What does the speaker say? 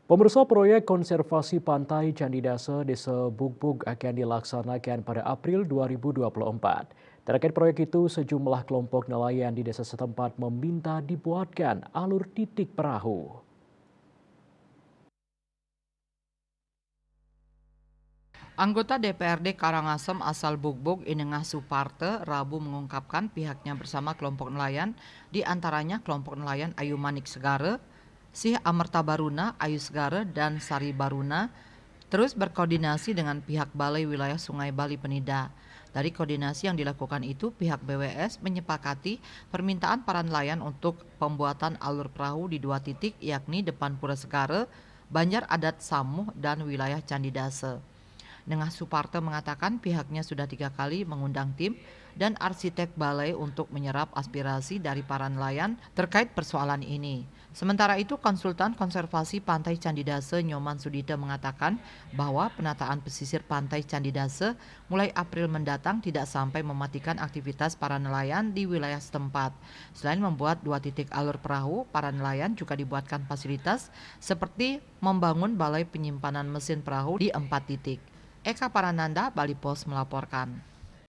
Pemirsa, proyek konservasi pantai Candidase Desa Bugbug akan dilaksanakan pada April 2024. Terkait proyek itu, sejumlah kelompok nelayan di desa setempat meminta dibuatkan alur titik perahu. Anggota DPRD Karangasem asal Bugbog Inengah Suparte Rabu mengungkapkan pihaknya bersama kelompok nelayan, di antaranya kelompok nelayan Ayu Manik Segara, Sih Amerta Baruna, Ayu Segara, dan Sari Baruna, terus berkoordinasi dengan pihak Balai Wilayah Sungai Bali Penida. Dari koordinasi yang dilakukan itu, pihak BWS menyepakati permintaan para nelayan untuk pembuatan alur perahu di 2 titik, yakni depan Pura Segara, Banjar Adat Samuh, dan wilayah Candidase. Nengah Suparto mengatakan pihaknya sudah 3 kali mengundang tim dan arsitek balai untuk menyerap aspirasi dari para nelayan terkait persoalan ini. Sementara itu, konsultan konservasi Pantai Candidase Nyoman Sudita mengatakan bahwa penataan pesisir Pantai Candidase mulai April mendatang tidak sampai mematikan aktivitas para nelayan di wilayah setempat. Selain membuat 2 titik alur perahu, para nelayan juga dibuatkan fasilitas seperti membangun balai penyimpanan mesin perahu di 4 titik. Eka Parananda, Bali Pos melaporkan.